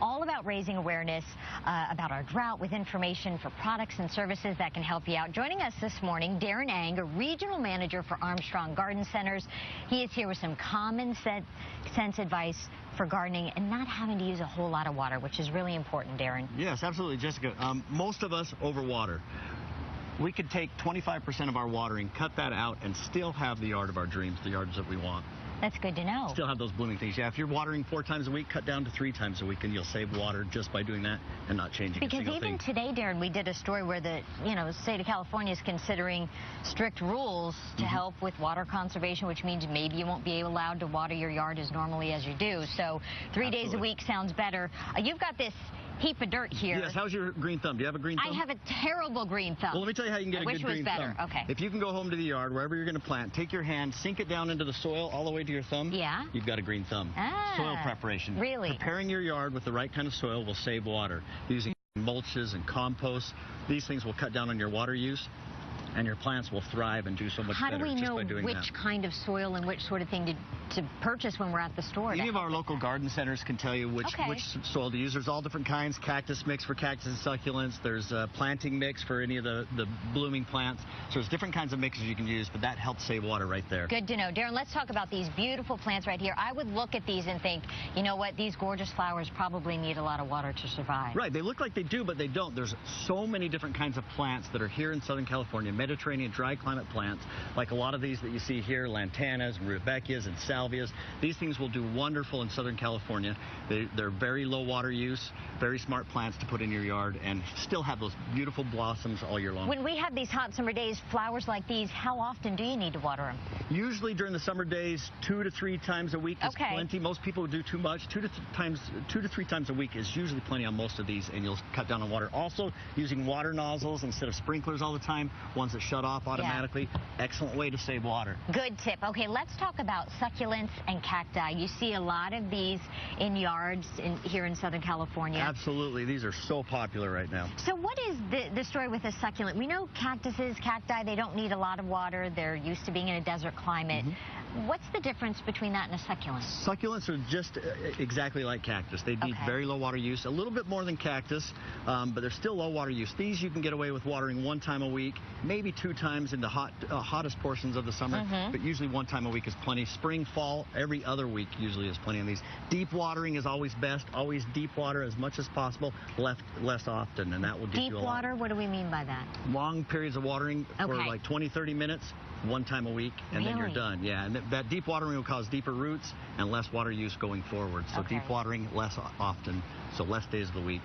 all about raising awareness about our drought with information for products and services that can help you out. Joining us this morning, Darren Ang, a regional manager for Armstrong Garden Centers. He is here with some common sense advice for gardening and not having to use a whole lot of water, which is really important, Darren. Yes, absolutely, Jessica. Most of us overwater. We could take 25% of our watering, cut that out, and still have the yard of our dreams, the yards that we want. That's good to know. Still have those blooming things. Yeah, if you're watering 4 times a week, cut down to 3 times a week, and you'll save water just by doing that and not changing a single thing. Because even today, Darren, we did a story where the state of California is considering strict rules to help with water conservation, which means maybe you won't be allowed to water your yard as normally as you do. So 3 days a week sounds better. You've got this heap of dirt here. Yes, how's your green thumb? Do you have a green thumb? I have a terrible green thumb. Well, let me tell you how you can get a good green thumb. Okay. If you can go home to the yard, wherever you're going to plant, take your hand, sink it down into the soil all the way to your thumb. Yeah. You've got a green thumb. Soil preparation. Really? Preparing your yard with the right kind of soil will save water. Using mulches and compost, these things will cut down on your water use, and your plants will thrive and do so much better just by doing that. How do we know which kind of soil and which sort of thing to purchase when we're at the store? Any of our local garden centers can tell you which soil to use. There's all different kinds. Cactus mix for cactus and succulents. There's a planting mix for any of the blooming plants. So there's different kinds of mixes you can use, but that helps save water right there. Good to know. Darren, let's talk about these beautiful plants right here. I would look at these and think, you know what, these gorgeous flowers probably need a lot of water to survive. Right. They look like they do, but they don't. There's so many different kinds of plants that are here in Southern California. Mediterranean dry climate plants, like a lot of these that you see here, lantanas, and rudbeckias, and salvias. These things will do wonderful in Southern California. They're very low water use, very smart plants to put in your yard, and still have those beautiful blossoms all year long. When we have these hot summer days, flowers like these, how often do you need to water them? Usually during the summer days, 2 to 3 times a week is plenty. Most people would do too much. 2 to 3 times a week is usually plenty on most of these, and you'll cut down on water. Also, using water nozzles instead of sprinklers all the time, ones that shut off automatically. Excellent way to save water. Good tip. Okay, let's talk about succulents and cacti. You see a lot of these in yards here in Southern California. Absolutely. These are so popular right now. So what is the story with a succulent? We know cactuses, cacti, they don't need a lot of water. They're used to being in a desert climate. What's the difference between that and a succulent? Succulents are just exactly like cactus. They need very low water use, a little bit more than cactus, but they're still low water use. These you can get away with watering 1 time a week, maybe 2 times in the hottest portions of the summer, but usually 1 time a week is plenty. Spring, fall, every other week usually is plenty of these. Deep watering is always best. Always deep water as much as possible, less often, and that will get you a lot. Deep water, what do we mean by that? Long periods of watering for like 20, 30 minutes. 1 time a week, and then you're done. Yeah, and that deep watering will cause deeper roots and less water use going forward. So deep watering less often, so less days of the week,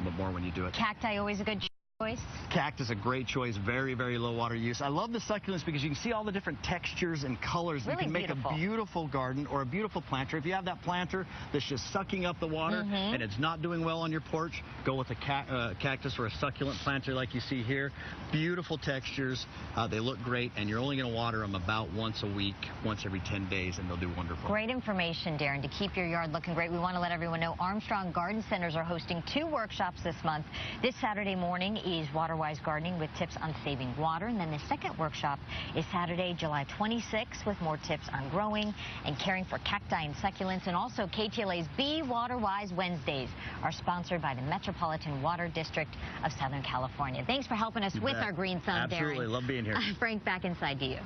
but more when you do it. Cacti always a good choice? Cactus a great choice, very, very low water use. I love the succulents because you can see all the different textures and colors. Really you can make a beautiful garden or a beautiful planter. If you have that planter that's just sucking up the water and it's not doing well on your porch, go with a cactus or a succulent planter like you see here. Beautiful textures. They look great, and you're only going to water them about once a week, once every 10 days, and they'll do wonderful. Great information, Darren, to keep your yard looking great. We want to let everyone know Armstrong Garden Centers are hosting 2 workshops this month. This Saturday morning is Waterwise gardening with tips on saving water, and then the second workshop is Saturday, July 26th, with more tips on growing and caring for cacti and succulents. And also KTLA's Be Waterwise Wednesdays are sponsored by the Metropolitan Water District of Southern California. Thanks for helping us with our green thumb, Darren. Absolutely, love being here. Frank, back inside to you.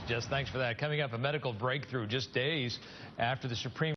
Jess, thanks for that. Coming up, a medical breakthrough just days after the Supreme